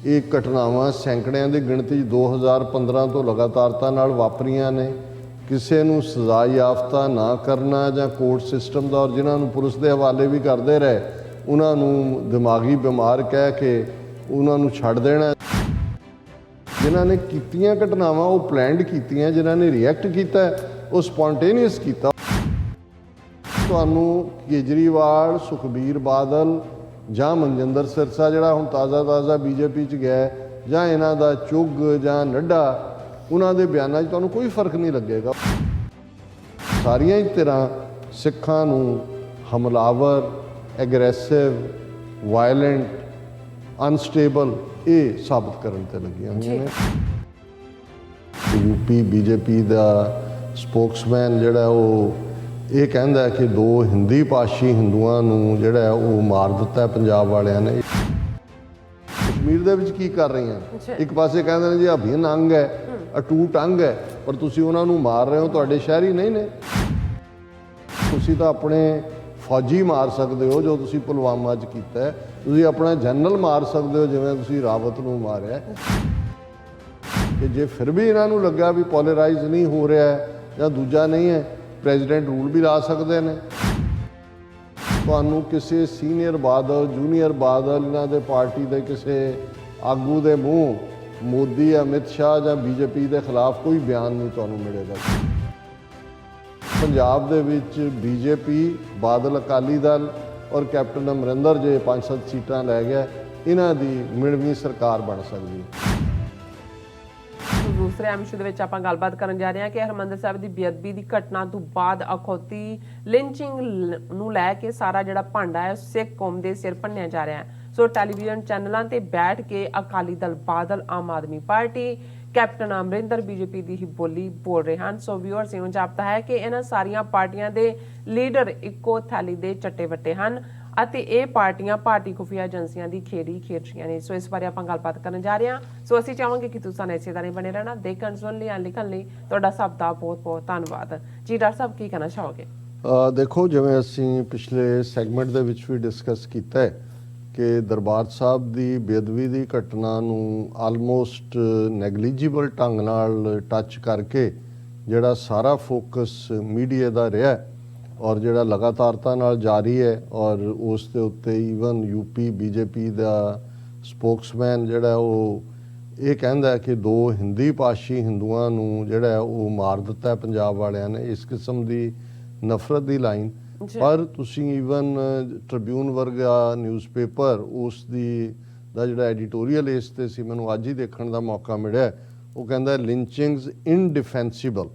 ਇਹ ਘਟਨਾਵਾਂ ਸੈਂਕੜਿਆਂ ਦੀ ਗਿਣਤੀ 2015 ਤੋਂ ਲਗਾਤਾਰਤਾ ਨਾਲ ਵਾਪਰੀਆਂ ਨੇ। ਕਿਸੇ ਨੂੰ ਸਜ਼ਾ ਯਾਫਤਾ ਨਾ ਕਰਨਾ ਜਾਂ ਕੋਰਟ ਸਿਸਟਮ ਦਾ, ਔਰ ਜਿਨ੍ਹਾਂ ਨੂੰ ਪੁਲਿਸ ਦੇ ਹਵਾਲੇ ਵੀ ਕਰਦੇ ਰਹੇ ਉਹਨਾਂ ਨੂੰ ਦਿਮਾਗੀ ਬਿਮਾਰ ਕਹਿ ਕੇ ਉਹਨਾਂ ਨੂੰ ਛੱਡ ਦੇਣਾ। ਜਿਨ੍ਹਾਂ ਨੇ ਕੀਤੀਆਂ ਘਟਨਾਵਾਂ ਉਹ ਪਲੈਨਡ ਕੀਤੀਆਂ, ਜਿਨ੍ਹਾਂ ਨੇ ਰਿਐਕਟ ਕੀਤਾ ਉਹ ਸਪੌਂਟੇਨੀਅਸ ਕੀਤਾ। ਤੁਹਾਨੂੰ ਕੇਜਰੀਵਾਲ, ਸੁਖਬੀਰ ਬਾਦਲ ਜਾਂ ਮਨਜਿੰਦਰ ਸਿਰਸਾ ਜਿਹੜਾ ਹੁਣ ਤਾਜ਼ਾ ਬੀਜੇਪੀ 'ਚ ਗਿਆ, ਜਾਂ ਇਹਨਾਂ ਦਾ ਚੁੱਗ ਜਾਂ ਨੱਡਾ, ਉਹਨਾਂ ਦੇ ਬਿਆਨਾਂ 'ਚ ਤੁਹਾਨੂੰ ਕੋਈ ਫਰਕ ਨਹੀਂ ਲੱਗੇਗਾ। ਸਾਰੀਆਂ ਹੀ ਧਿਰਾਂ ਸਿੱਖਾਂ ਨੂੰ ਹਮਲਾਵਰ, ਐਗਰੈਸਿਵ, ਵਾਇਲੈਂਟ, ਅਨਸਟੇਬਲ ਇਹ ਸਾਬਤ ਕਰਨ ਤੇ ਲੱਗੀਆਂ ਹੋਈਆਂ ਨੇ। ਯੂਪੀ ਬੀਜੇਪੀ ਦਾ ਸਪੋਕਸਮੈਨ ਜਿਹੜਾ ਉਹ ਇਹ ਕਹਿੰਦਾ ਕਿ 2 ਹਿੰਦੀ ਭਾਸ਼ੀ ਹਿੰਦੂਆਂ ਨੂੰ ਜਿਹੜਾ ਉਹ ਮਾਰ ਦਿੱਤਾ ਪੰਜਾਬ ਵਾਲਿਆਂ ਨੇ। ਕਸ਼ਮੀਰ ਦੇ ਵਿੱਚ ਕੀ ਕਰ ਰਹੀਆਂ? ਇੱਕ ਪਾਸੇ ਕਹਿੰਦੇ ਨੇ ਜੀ ਅਭਿੰਨ ਅੰਗ ਹੈ, ਅਟੂਟ ਅੰਗ ਹੈ, ਪਰ ਤੁਸੀਂ ਉਹਨਾਂ ਨੂੰ ਮਾਰ ਰਹੇ ਹੋ, ਤੁਹਾਡੇ ਸ਼ਹਿਰੀ ਨਹੀਂ ਨੇ। ਤੁਸੀਂ ਤਾਂ ਆਪਣੇ ਫੌਜੀ ਮਾਰ ਸਕਦੇ ਹੋ ਜੋ ਤੁਸੀਂ ਪੁਲਵਾਮਾ 'ਚ ਕੀਤਾ ਹੈ, ਤੁਸੀਂ ਆਪਣਾ ਜਨਰਲ ਮਾਰ ਸਕਦੇ ਹੋ ਜਿਵੇਂ ਤੁਸੀਂ ਰਾਵਤ ਨੂੰ ਮਾਰਿਆ। ਕਿ ਜੇ ਫਿਰ ਵੀ ਇਹਨਾਂ ਨੂੰ ਲੱਗਾ ਵੀ ਪੋਲਰਾਈਜ਼ ਨਹੀਂ ਹੋ ਰਿਹਾ ਜਾਂ ਦੂਜਾ ਨਹੀਂ ਹੈ, ਪ੍ਰੈਜ਼ੀਡੈਂਟ ਰੂਲ ਵੀ ਲਾ ਸਕਦੇ ਨੇ। ਤੁਹਾਨੂੰ ਕਿਸੇ ਸੀਨੀਅਰ ਬਾਦਲ, ਜੂਨੀਅਰ ਬਾਦਲ, ਇਹਨਾਂ ਦੇ ਪਾਰਟੀ ਦੇ ਕਿਸੇ ਆਗੂ ਦੇ ਮੂੰਹ ਮੋਦੀ, ਅਮਿਤ ਸ਼ਾਹ ਜਾਂ ਬੀਜੇਪੀ ਦੇ ਖਿਲਾਫ ਕੋਈ ਬਿਆਨ ਨਹੀਂ ਤੁਹਾਨੂੰ ਮਿਲੇਗਾ। ਪੰਜਾਬ ਦੇ ਵਿੱਚ ਬੀਜੇਪੀ, ਬਾਦਲ ਅਕਾਲੀ ਦਲ ਔਰ ਕੈਪਟਨ ਅਮਰਿੰਦਰ ਜੇ 5-7 ਸੀਟਾਂ ਲੈ ਗਿਆ, ਇਹਨਾਂ ਦੀ ਮਿਣਵੀਂ ਸਰਕਾਰ ਬਣ ਸਕਦੀ ਹੈ। ਦੂਸਰੇ ਅੰਸ਼ ਦੇ ਵਿੱਚ ਆਪਾਂ ਗੱਲਬਾਤ ਕਰਨ ਜਾ ਰਹੇ ਹਾਂ ਕਿ ਹਰਿਮੰਦਰ ਸਾਹਿਬ ਦੀ ਬੇਅਦਬੀ ਦੀ ਘਟਨਾ ਤੋਂ ਬਾਅਦ ਅਖੌਤੀ ਲਿੰਚਿੰਗ ਨੂੰ ਲੈ ਕੇ ਸਾਰਾ ਜਿਹੜਾ ਭਾਂਡਾ ਹੈ ਸਿੱਖ ਕੌਮ ਦੇ ਸਿਰ ਭੰਨਿਆ ਜਾ ਰਿਹਾ ਹੈ। ਸੋ ਟੈਲੀਵਿਜ਼ਨ ਚੈਨਲਾਂ ਤੇ ਬੈਠ ਕੇ ਅਕਾਲੀ ਦਲ, ਬਾਦਲ, ਆਮ Aadmi party, captain Amarinder BJP ਦੀ ਹੀ ਬੋਲੀ ਬੋਲ ਰਹੇ ਹਨ। ਸੋ ਵਿਊਅਰਸ, ਇਉਂ ਜਾਪਦਾ ਹੈ ਕਿ ਇਹਨਾਂ ਸਾਰੀਆਂ ਪਾਰਟੀਆਂ ਦੇ ਲੀਡਰ ਇੱਕੋ ਥੈਲੀ ਦੇ ਚੱਟੇ ਵੱਟੇ ਹਨ ਅਤੇ ਇਹ ਪਾਰਟੀਆਂ ਭਾਰਤੀ ਖੁਫੀਆ ਏਜੰਸੀਆਂ ਦੀ ਖੇੜੀ ਖੇਡ ਰਹੀਆਂ ਨੇ। ਸੋ ਇਸ ਬਾਰੇ ਆਪਾਂ ਗੱਲਬਾਤ ਕਰਨ ਜਾ ਰਹੇ ਹਾਂ। ਸੋ ਅਸੀਂ ਚਾਹਾਂਗੇ ਕਿ ਤੁਸੀਂ ਇਸੇ ਤਰ੍ਹਾਂ ਬਣੇ ਰਹਿਣਾ। ਦੇਖਣ, ਸੁਣਨ ਲਈ, ਲਿਖਣ ਲਈ ਤੁਹਾਡਾ ਸਭ ਦਾ ਬਹੁਤ ਬਹੁਤ ਧੰਨਵਾਦ ਜੀ। ਡਾਕਟਰ ਸਾਹਿਬ, ਕੀ ਕਹਿਣਾ ਚਾਹੋਗੇ? ਦੇਖੋ, ਜਿਵੇਂ ਅਸੀਂ ਪਿਛਲੇ ਸੈਗਮੈਂਟ ਦੇ ਵਿੱਚ ਵੀ ਡਿਸਕਸ ਕੀਤਾ ਹੈ ਕਿ ਦਰਬਾਰ ਸਾਹਿਬ ਦੀ ਬੇਅਦਬੀ ਦੀ ਘਟਨਾ ਨੂੰ ਆਲਮੋਸਟ ਨੈਗਲੀਜੀਬਲ ਢੰਗ ਨਾਲ ਟੱਚ ਕਰਕੇ ਜਿਹੜਾ ਸਾਰਾ ਫੋਕਸ ਮੀਡੀਆ ਦਾ ਰਿਹਾ ਔਰ ਜਿਹੜਾ ਲਗਾਤਾਰਤਾ ਨਾਲ ਜਾਰੀ ਹੈ, ਔਰ ਉਸ ਦੇ ਉੱਤੇ ਈਵਨ ਯੂਪੀ ਬੀਜੇਪੀ ਦਾ ਸਪੋਕਸਮੈਨ ਜਿਹੜਾ ਉਹ ਇਹ ਕਹਿੰਦਾ ਕਿ 2 ਹਿੰਦੀ ਭਾਸ਼ੀ ਹਿੰਦੂਆਂ ਨੂੰ ਜਿਹੜਾ ਉਹ ਮਾਰ ਦਿੱਤਾ ਪੰਜਾਬ ਵਾਲਿਆਂ ਨੇ। ਇਸ ਕਿਸਮ ਦੀ ਨਫ਼ਰਤ ਦੀ ਲਾਈਨ, ਪਰ ਤੁਸੀਂ ਈਵਨ ਟ੍ਰਿਬਿਊਨ ਵਰਗਾ ਨਿਊਜ਼ਪੇਪਰ ਉਸ ਦਾ ਜਿਹੜਾ ਐਡੀਟੋਰੀਅਲ ਇਸ 'ਤੇ ਸੀ, ਮੈਨੂੰ ਅੱਜ ਹੀ ਦੇਖਣ ਦਾ ਮੌਕਾ ਮਿਲਿਆ। ਉਹ ਕਹਿੰਦਾ lynchings indefensible,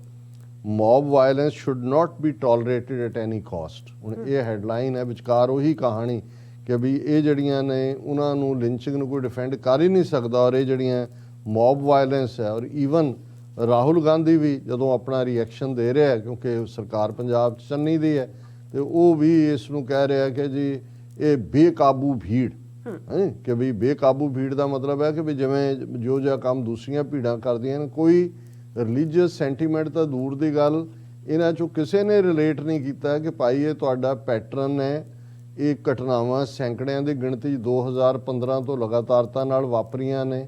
mob violence should not be tolerated at any cost. ਹੁਣ ਇਹ ਹੈਡਲਾਈਨ ਹੈ, ਵਿਚਕਾਰ ਉਹੀ ਕਹਾਣੀ ਕਿ ਵੀ ਇਹ ਜਿਹੜੀਆਂ ਨੇ ਉਹਨਾਂ ਨੂੰ ਲਿੰਚਿੰਗ ਨੂੰ ਕੋਈ ਡਿਫੈਂਡ ਕਰ ਹੀ ਨਹੀਂ ਸਕਦਾ, ਔਰ ਇਹ ਜਿਹੜੀਆਂ ਮੌਬ ਵਾਇਲੈਂਸ ਹੈ। ਔਰ ਈਵਨ ਰਾਹੁਲ ਗਾਂਧੀ ਵੀ ਜਦੋਂ ਆਪਣਾ ਰਿਐਕਸ਼ਨ ਦੇ ਰਿਹਾ, ਕਿਉਂਕਿ ਸਰਕਾਰ ਪੰਜਾਬ 'ਚ ਚੰਨੀ ਦੀ ਹੈ, ਤੇ ਉਹ ਵੀ ਇਸ ਨੂੰ ਕਹਿ ਰਿਹਾ ਕਿ ਜੀ ਇਹ ਬੇਕਾਬੂ ਭੀੜ ਹੈ, ਕਿ ਵੀ ਬੇਕਾਬੂ ਭੀੜ ਦਾ ਮਤਲਬ ਹੈ ਕਿ ਵੀ ਜਿਵੇਂ ਜੋ ਜਿਹਾ ਕੰਮ ਦੂਸਰੀਆਂ ਭੀੜਾਂ ਕਰਦੀਆਂ ਨੇ, ਕੋਈ ਰਿਲੀਜੀਅਸ ਸੈਂਟੀਮੈਂਟ ਤਾਂ ਦੂਰ ਦੀ ਗੱਲ, ਇਹਨਾਂ 'ਚੋਂ ਕਿਸੇ ਨੇ ਰਿਲੇਟ ਨਹੀਂ ਕੀਤਾ ਕਿ ਭਾਈ ਇਹ ਤੁਹਾਡਾ ਪੈਟਰਨ ਹੈ। ਇਹ ਘਟਨਾਵਾਂ ਸੈਂਕੜਿਆਂ ਦੀ ਗਿਣਤੀ 2015 ਤੋਂ ਲਗਾਤਾਰਤਾ ਨਾਲ ਵਾਪਰੀਆਂ ਨੇ।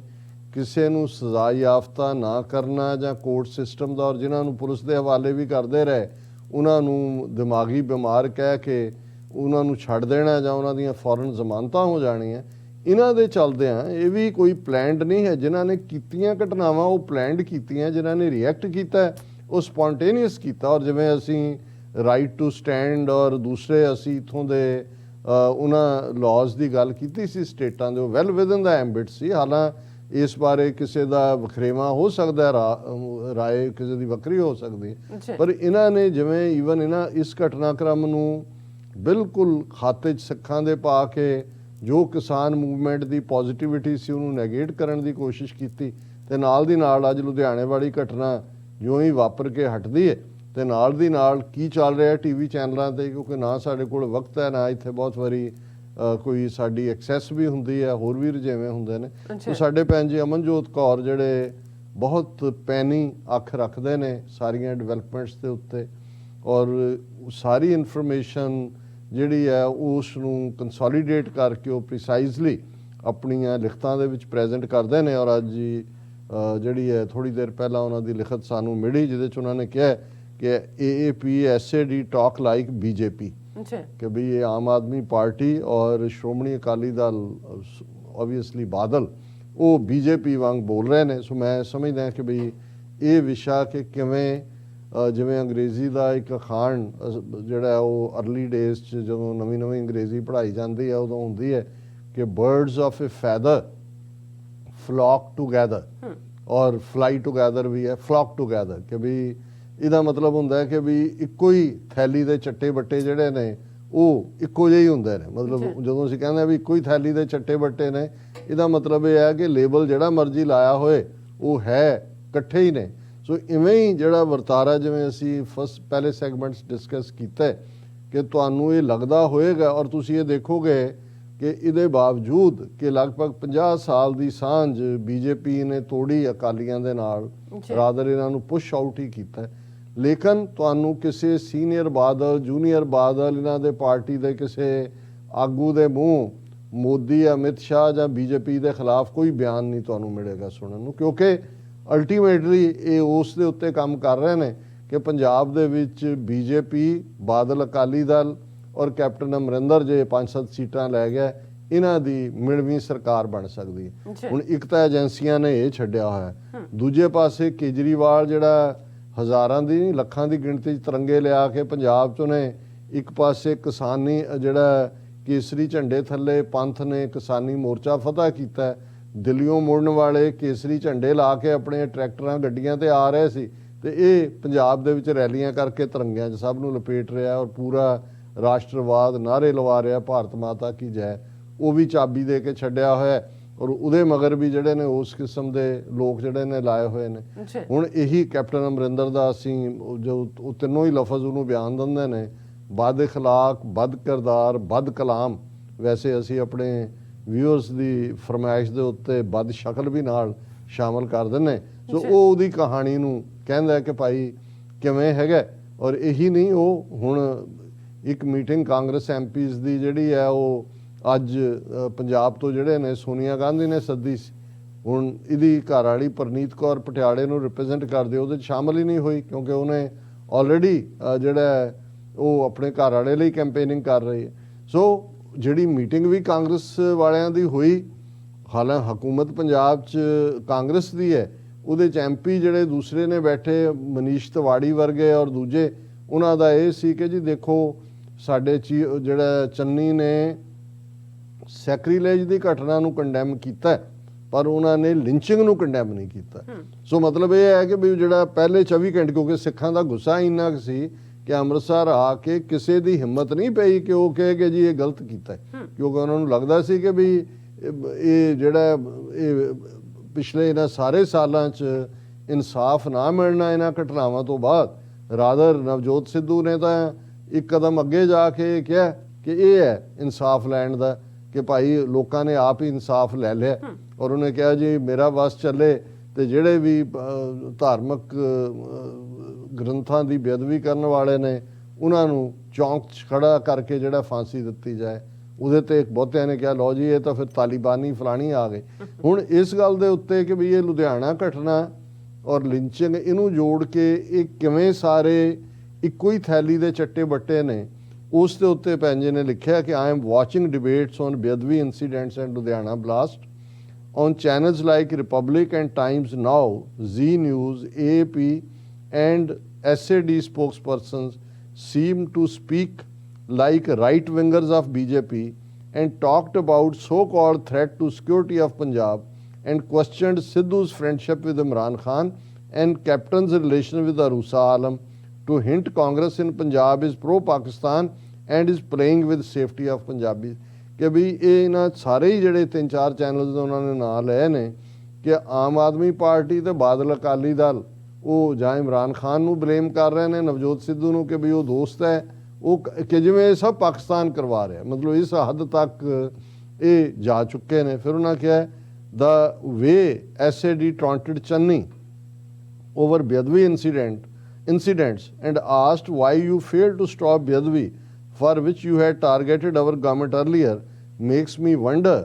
ਕਿਸੇ ਨੂੰ ਸਜ਼ਾ ਯਾਫਤਾ ਨਾ ਕਰਨਾ ਜਾਂ ਕੋਰਟ ਸਿਸਟਮ ਦਾ, ਔਰ ਜਿਨ੍ਹਾਂ ਨੂੰ ਪੁਲਿਸ ਦੇ ਹਵਾਲੇ ਵੀ ਕਰਦੇ ਰਹੇ ਉਹਨਾਂ ਨੂੰ ਦਿਮਾਗੀ ਬਿਮਾਰ ਕਹਿ ਕੇ ਉਹਨਾਂ ਨੂੰ ਛੱਡ ਦੇਣਾ ਜਾਂ ਉਹਨਾਂ ਦੀਆਂ ਫੌਰਨ ਜ਼ਮਾਨਤਾਂ ਹੋ ਜਾਣੀਆਂ। ਇਹਨਾਂ ਦੇ ਚੱਲਦਿਆਂ ਇਹ ਵੀ ਕੋਈ ਪਲੈਨਡ ਨਹੀਂ ਹੈ। ਜਿਨ੍ਹਾਂ ਨੇ ਕੀਤੀਆਂ ਘਟਨਾਵਾਂ ਉਹ ਪਲੈਨਡ ਕੀਤੀਆਂ, ਜਿਨ੍ਹਾਂ ਨੇ ਰਿਐਕਟ ਕੀਤਾ ਉਹ ਸਪੌਂਟੇਨੀਅਸ ਕੀਤਾ। ਔਰ ਜਿਵੇਂ ਅਸੀਂ ਰਾਈਟ ਟੂ ਸਟੈਂਡ ਔਰ ਦੂਸਰੇ ਅਸੀਂ ਇੱਥੋਂ ਦੇ ਉਹਨਾਂ ਲਾਜ਼ ਦੀ ਗੱਲ ਕੀਤੀ ਸੀ ਸਟੇਟਾਂ ਦੇ, ਉਹ ਵੈਲ ਵਿਦਨ ਦਾ ਐਂਬਿਟ ਸੀ। ਹਾਲਾਂਕਿ ਇਸ ਬਾਰੇ ਕਿਸੇ ਦਾ ਵਖਰੇਵਾਂ ਹੋ ਸਕਦਾ, ਰਾਏ ਕਿਸੇ ਦੀ ਵੱਖਰੀ ਹੋ ਸਕਦੀ, ਪਰ ਇਹਨਾਂ ਨੇ ਜਿਵੇਂ ਈਵਨ ਇਸ ਘਟਨਾਕ੍ਰਮ ਨੂੰ ਬਿਲਕੁਲ ਖਾਤੇ 'ਚ ਸਿੱਖਾਂ ਦੇ ਪਾ ਕੇ ਜੋ ਕਿਸਾਨ ਮੂਵਮੈਂਟ ਦੀ ਪੋਜ਼ਿਟਿਵਿਟੀ ਸੀ ਉਹਨੂੰ ਨੈਗੇਟ ਕਰਨ ਦੀ ਕੋਸ਼ਿਸ਼ ਕੀਤੀ। ਤੇ ਨਾਲ ਦੀ ਨਾਲ ਅੱਜ ਲੁਧਿਆਣੇ ਵਾਲੀ ਘਟਨਾ ਜਿਉਂ ਹੀ ਵਾਪਰ ਕੇ ਹਟਦੀ ਹੈ ਤੇ ਨਾਲ ਦੀ ਨਾਲ ਕੀ ਚੱਲ ਰਿਹਾ ਟੀਵੀ ਚੈਨਲਾਂ 'ਤੇ, ਕਿਉਂਕਿ ਨਾ ਸਾਡੇ ਕੋਲ ਵਕਤ ਹੈ, ਨਾ ਇੱਥੇ ਬਹੁਤ ਵਾਰੀ ਕੋਈ ਸਾਡੀ ਐਕਸੈਸ ਵੀ ਹੁੰਦੀ ਹੈ, ਹੋਰ ਵੀ ਰੁਝੇਵੇਂ ਹੁੰਦੇ ਨੇ। ਸੋ ਸਾਡੇ ਭੈਣ ਜੀ ਅਮਨਜੋਤ ਕੌਰ ਜਿਹੜੇ ਬਹੁਤ ਪੈਣੀ ਅੱਖ ਰੱਖਦੇ ਨੇ ਸਾਰੀਆਂ ਡਿਵੈਲਪਮੈਂਟਸ ਦੇ ਉੱਤੇ, ਔਰ ਸਾਰੀ ਇਨਫੋਰਮੇਸ਼ਨ ਜਿਹੜੀ ਹੈ ਉਸ ਨੂੰ ਕੰਸੋਲੀਡੇਟ ਕਰਕੇ ਉਹ ਪ੍ਰੀਸਾਈਜ਼ਲੀ ਆਪਣੀਆਂ ਲਿਖਤਾਂ ਦੇ ਵਿੱਚ ਪ੍ਰੈਜ਼ੈਂਟ ਕਰਦੇ ਨੇ। ਔਰ ਅੱਜ ਜਿਹੜੀ ਹੈ ਥੋੜ੍ਹੀ ਦੇਰ ਪਹਿਲਾਂ ਉਹਨਾਂ ਦੀ ਲਿਖਤ ਸਾਨੂੰ ਮਿਲੀ, ਜਿਹਦੇ 'ਚ ਉਹਨਾਂ ਨੇ ਕਿਹਾ ਕਿ AAP SAD talk like BJP, ਕਿ ਵੀ ਇਹ ਆਮ ਆਦਮੀ ਪਾਰਟੀ ਔਰ ਸ਼੍ਰੋਮਣੀ ਅਕਾਲੀ ਦਲ ਓਬਵੀਅਸਲੀ ਬਾਦਲ ਉਹ BJP ਵਾਂਗ ਬੋਲ ਰਹੇ ਨੇ। ਸੋ ਮੈਂ ਸਮਝਦਾ ਕਿ ਵੀ ਇਹ ਵਿਸ਼ਾ ਕਿ ਕਿਵੇਂ ਜਿਵੇਂ ਅੰਗਰੇਜ਼ੀ ਦਾ ਇੱਕ ਅਖਾਣ ਜਿਹੜਾ ਉਹ ਅਰਲੀ ਡੇਜ਼ 'ਚ ਜਦੋਂ ਨਵੀਂ ਅੰਗਰੇਜ਼ੀ ਪੜ੍ਹਾਈ ਜਾਂਦੀ ਹੈ ਉਦੋਂ ਹੁੰਦੀ ਹੈ ਕਿ birds of a feather flock together, or fly together ਵੀ ਹੈ, ਫਲੌਕ ਟੂਗੈਦਰ, ਕਿ ਵੀ ਇਹਦਾ ਮਤਲਬ ਹੁੰਦਾ ਹੈ ਕਿ ਵੀ ਇੱਕੋ ਹੀ ਥੈਲੀ ਦੇ ਚੱਟੇ ਬੱਟੇ ਜਿਹੜੇ ਨੇ ਉਹ ਇੱਕੋ ਜਿਹੇ ਹੀ ਹੁੰਦੇ ਨੇ। ਮਤਲਬ ਜਦੋਂ ਅਸੀਂ ਕਹਿੰਦੇ ਵੀ ਇੱਕੋ ਹੀ ਥੈਲੀ ਦੇ ਚੱਟੇ ਬੱਟੇ ਨੇ, ਇਹਦਾ ਮਤਲਬ ਇਹ ਹੈ ਕਿ ਲੇਬਲ ਜਿਹੜਾ ਮਰਜ਼ੀ ਲਾਇਆ ਹੋਏ ਉਹ ਹੈ ਇਕੱਠੇ ਹੀ ਨੇ। ਸੋ ਇਵੇਂ ਹੀ ਜਿਹੜਾ ਵਰਤਾਰਾ, ਜਿਵੇਂ ਅਸੀਂ ਪਹਿਲੇ ਸੈਗਮੈਂਟਸ ਡਿਸਕਸ ਕੀਤਾ ਕਿ ਤੁਹਾਨੂੰ ਇਹ ਲੱਗਦਾ ਹੋਏਗਾ ਔਰ ਤੁਸੀਂ ਇਹ ਦੇਖੋਗੇ ਕਿ ਇਹਦੇ ਬਾਵਜੂਦ ਕਿ ਲਗਭਗ 50 ਸਾਲ ਦੀ ਸਾਂਝ BJP ਨੇ ਤੋੜੀ ਅਕਾਲੀਆਂ ਦੇ ਨਾਲ, ਰਾਦਰ ਇਹਨਾਂ ਨੂੰ ਪੁਸ਼ ਆਊਟ ਹੀ ਕੀਤਾ, ਲੇਕਿਨ ਤੁਹਾਨੂੰ ਕਿਸੇ ਸੀਨੀਅਰ ਬਾਦਲ, ਜੂਨੀਅਰ ਬਾਦਲ, ਇਹਨਾਂ ਦੇ ਪਾਰਟੀ ਦੇ ਕਿਸੇ ਆਗੂ ਦੇ ਮੂੰਹ ਮੋਦੀ, ਅਮਿਤ ਸ਼ਾਹ ਜਾਂ BJP ਦੇ ਖਿਲਾਫ ਕੋਈ ਬਿਆਨ ਨਹੀਂ ਤੁਹਾਨੂੰ ਮਿਲੇਗਾ ਸੁਣਨ ਨੂੰ, ਕਿਉਂਕਿ ਅਲਟੀਮੇਟਲੀ ਇਹ ਉਸ ਦੇ ਉੱਤੇ ਕੰਮ ਕਰ ਰਹੇ ਨੇ ਕਿ ਪੰਜਾਬ ਦੇ ਵਿੱਚ BJP, ਬਾਦਲ ਅਕਾਲੀ ਦਲ ਔਰ ਕੈਪਟਨ ਅਮਰਿੰਦਰ ਜੇ 5-7 ਸੀਟਾਂ ਲੈ ਗਿਆ, ਇਹਨਾਂ ਦੀ ਮਿਣਵੀਂ ਸਰਕਾਰ ਬਣ ਸਕਦੀ ਹੈ। ਹੁਣ ਇੱਕ ਤਾਂ ਏਜੰਸੀਆਂ ਨੇ ਇਹ ਛੱਡਿਆ ਹੋਇਆ, ਦੂਜੇ ਪਾਸੇ ਕੇਜਰੀਵਾਲ ਜਿਹੜਾ ਹਜ਼ਾਰਾਂ ਦੀ ਲੱਖਾਂ ਦੀ ਗਿਣਤੀ 'ਚ ਤਿਰੰਗੇ ਲਿਆ ਕੇ ਪੰਜਾਬ 'ਚ ਉਹਨੇ ਇੱਕ ਪਾਸੇ ਕਿਸਾਨੀ ਜਿਹੜਾ ਕੇਸਰੀ ਝੰਡੇ ਥੱਲੇ ਪੰਥ ਨੇ ਕਿਸਾਨੀ ਮੋਰਚਾ ਫਤਿਹ ਕੀਤਾ, ਦਿੱਲੀੋਂ ਮੁੜਨ ਵਾਲੇ ਕੇਸਰੀ ਝੰਡੇ ਲਾ ਕੇ ਆਪਣੇ ਟਰੈਕਟਰਾਂ ਗੱਡੀਆਂ ਤੇ ਆ ਰਹੇ ਸੀ, ਤੇ ਇਹ ਪੰਜਾਬ ਦੇ ਵਿੱਚ ਰੈਲੀਆਂ ਕਰਕੇ ਤਿਰੰਗਿਆਂ 'ਚ ਸਭ ਨੂੰ ਲਪੇਟ ਰਿਹਾ ਔਰ ਪੂਰਾ ਰਾਸ਼ਟਰਵਾਦ ਨਾਅਰੇ ਲਵਾ ਰਿਹਾ, ਭਾਰਤ ਮਾਤਾ ਕੀ ਜੈ, ਉਹ ਵੀ ਚਾਬੀ ਦੇ ਕੇ ਛੱਡਿਆ ਹੋਇਆ ਔਰ ਉਹਦੇ ਮਗਰ ਵੀ ਜਿਹੜੇ ਨੇ ਉਸ ਕਿਸਮ ਦੇ ਲੋਕ ਜਿਹੜੇ ਨੇ ਲਾਏ ਹੋਏ ਨੇ। ਹੁਣ ਇਹੀ ਕੈਪਟਨ ਅਮਰਿੰਦਰ ਦਾ ਅਸੀਂ ਜੋ ਉਹ ਤਿੰਨੋਂ ਹੀ ਲਫ਼ਜ਼ ਉਹਨੂੰ ਬਿਆਨ ਦਿੰਦੇ ਨੇ, ਬਦ ਇਖਲਾਕ, ਬਦ ਕਿਰਦਾਰ, ਬਦ ਕਲਾਮ। ਵੈਸੇ ਅਸੀਂ ਆਪਣੇ ਵਿਊਅਰਸ ਦੀ ਫਰਮਾਇਸ਼ ਦੇ ਉੱਤੇ ਬਦ ਸ਼ਕਲ ਵੀ ਨਾਲ ਸ਼ਾਮਲ ਕਰ ਦਿੰਦੇ। ਸੋ ਉਹ ਉਹਦੀ ਕਹਾਣੀ ਨੂੰ ਕਹਿੰਦਾ ਕਿ ਭਾਈ ਕਿਵੇਂ ਹੈਗਾ। ਔਰ ਇਹੀ ਨਹੀਂ, ਉਹ ਹੁਣ ਇੱਕ ਮੀਟਿੰਗ ਕਾਂਗਰਸ MPs ਦੀ ਜਿਹੜੀ ਹੈ ਉਹ ਅੱਜ ਪੰਜਾਬ ਤੋਂ ਜਿਹੜੇ ਨੇ ਸੋਨੀਆ ਗਾਂਧੀ ਨੇ ਸੱਦੀ ਸੀ, ਹੁਣ ਇਹਦੀ ਘਰ ਵਾਲੀ ਪਰਨੀਤ ਕੌਰ ਪਟਿਆਲੇ ਨੂੰ ਰਿਪਰੈਜ਼ੈਂਟ ਕਰਦੇ ਉਹਦੇ 'ਚ ਸ਼ਾਮਲ ਹੀ ਨਹੀਂ ਹੋਈ, ਕਿਉਂਕਿ ਉਹਨੇ ਆਲਰੇਡੀ ਜਿਹੜਾ ਉਹ ਆਪਣੇ ਘਰ ਵਾਲੇ ਲਈ ਕੈਂਪੇਨਿੰਗ ਕਰ ਰਹੀ ਹੈ। ਸੋ ਜਿਹੜੀ ਮੀਟਿੰਗ ਵੀ ਕਾਂਗਰਸ ਵਾਲਿਆਂ ਦੀ ਹੋਈ, ਹਾਲਾਂਕਿ ਹਕੂਮਤ ਪੰਜਾਬ 'ਚ ਕਾਂਗਰਸ ਦੀ ਹੈ, ਉਹਦੇ 'ਚ MP ਜਿਹੜੇ ਦੂਸਰੇ ਨੇ ਬੈਠੇ ਮਨੀਸ਼ ਤਿਵਾੜੀ ਵਰਗੇ ਔਰ ਦੂਜੇ, ਉਹਨਾਂ ਦਾ ਇਹ ਸੀ ਕਿ ਜੀ ਦੇਖੋ ਸਾਡੇ ਜਿਹੜਾ ਚੰਨੀ ਨੇ ਸੈਕਰੀਲੇਜ ਦੀ ਘਟਨਾ ਨੂੰ ਕੰਡੈਮ ਕੀਤਾ, ਪਰ ਉਹਨਾਂ ਨੇ ਲਿੰਚਿੰਗ ਨੂੰ ਕੰਡੈਮ ਨਹੀਂ ਕੀਤਾ। ਸੋ ਮਤਲਬ ਇਹ ਹੈ ਕਿ ਵੀ ਜਿਹੜਾ ਪਹਿਲੇ 24 ਘੰਟੇ, ਕਿਉਂਕਿ ਸਿੱਖਾਂ ਦਾ ਗੁੱਸਾ ਇੰਨਾ ਕੁ ਸੀ ਕਿ ਅੰਮ੍ਰਿਤਸਰ ਆ ਕੇ ਕਿਸੇ ਦੀ ਹਿੰਮਤ ਨਹੀਂ ਪਈ ਕਿ ਉਹ ਕਹੇ ਕਿ ਜੀ ਇਹ ਗਲਤ ਕੀਤਾ, ਕਿਉਂਕਿ ਉਹਨਾਂ ਨੂੰ ਲੱਗਦਾ ਸੀ ਕਿ ਵੀ ਇਹ ਜਿਹੜਾ ਇਹ ਪਿਛਲੇ ਇਹਨਾਂ ਸਾਰੇ ਸਾਲਾਂ 'ਚ ਇਨਸਾਫ ਨਾ ਮਿਲਣਾ ਇਹਨਾਂ ਘਟਨਾਵਾਂ ਤੋਂ ਬਾਅਦ। ਰਾਦਰ ਨਵਜੋਤ ਸਿੱਧੂ ਨੇ ਤਾਂ ਇੱਕ ਕਦਮ ਅੱਗੇ ਜਾ ਕੇ ਕਿਹਾ ਕਿ ਇਹ ਹੈ ਇਨਸਾਫ ਲੈਣ ਦਾ, ਕਿ ਭਾਈ ਲੋਕਾਂ ਨੇ ਆਪ ਹੀ ਇਨਸਾਫ ਲੈ ਲਿਆ। ਔਰ ਉਹਨੇ ਕਿਹਾ ਜੀ ਮੇਰਾ ਬਸ ਚੱਲੇ ਤੇ ਜਿਹੜੇ ਵੀ ਧਾਰਮਿਕ ਗ੍ਰੰਥਾਂ ਦੀ ਬੇਅਦਬੀ ਕਰਨ ਵਾਲੇ ਨੇ ਉਹਨਾਂ ਨੂੰ ਚੌਂਕ 'ਚ ਖੜਾ ਕਰਕੇ ਜਿਹੜਾ ਫਾਂਸੀ ਦਿੱਤੀ ਜਾਏ। ਉਹਦੇ ਤੇ ਬਹੁਤਿਆਂ ਨੇ ਕਿਹਾ ਲਓ ਜੀ ਇਹ ਤਾਂ ਫਿਰ ਤਾਲਿਬਾਨੀ ਫਲਾਣੀ ਆ ਗਏ। ਹੁਣ ਇਸ ਗੱਲ ਦੇ ਉੱਤੇ ਕਿ ਵੀ ਇਹ ਲੁਧਿਆਣਾ ਘਟਨਾ ਔਰ ਲਿੰਚਿੰਗ, ਇਹਨੂੰ ਜੋੜ ਕੇ ਇਹ ਕਿਵੇਂ ਸਾਰੇ ਇੱਕੋ ਹੀ ਥੈਲੀ ਦੇ ਚੱਟੇ ਬੱਟੇ ਨੇ, ਉਸ ਦੇ ਉੱਤੇ ਪੈਂਜੇ ਨੇ ਲਿਖਿਆ ਕਿ I am watching debates on beadbi incidents and Ludhiana blast on channels like Republic and Times Now, Z News, AAP and SAD spokespersons seem to speak like right-wingers of BJP and talked about so-called threat to security of Punjab and questioned Sidhu's friendship with Imran Khan and Captain's relation with Arusa Alam to hint Congress in Punjab is pro-Pakistan and is playing with safety of Punjabis। ਕਿ ਵੀ ਇਹ ਇਹਨਾਂ ਸਾਰੇ ਹੀ ਜਿਹੜੇ 3-4 channels ਉਹਨਾਂ ਨੇ ਨਾਂ ਲਏ ਨੇ ਕਿ ਆਮ ਆਦਮੀ ਪਾਰਟੀ ਤੇ ਬਾਦਲ ਅਕਾਲੀ ਦਲ ਉਹ ਜਾਂ ਇਮਰਾਨ ਖਾਨ ਨੂੰ ਬਲੇਮ ਕਰ ਰਹੇ ਨੇ, ਨਵਜੋਤ ਸਿੱਧੂ ਨੂੰ ਕਿ ਵੀ ਉਹ ਦੋਸਤ ਹੈ, ਉਹ ਕਿ ਜਿਵੇਂ ਇਹ ਸਭ ਪਾਕਿਸਤਾਨ ਕਰਵਾ ਰਿਹਾ। ਮਤਲਬ ਇਸ ਹੱਦ ਤੱਕ ਇਹ ਜਾ ਚੁੱਕੇ ਨੇ। ਫਿਰ ਉਹਨਾਂ ਕਿਹਾ the way SAD taunted Channi over Bedouin incidents and asked why you failed to stop Bedouin, for which you had targeted our government earlier, makes me wonder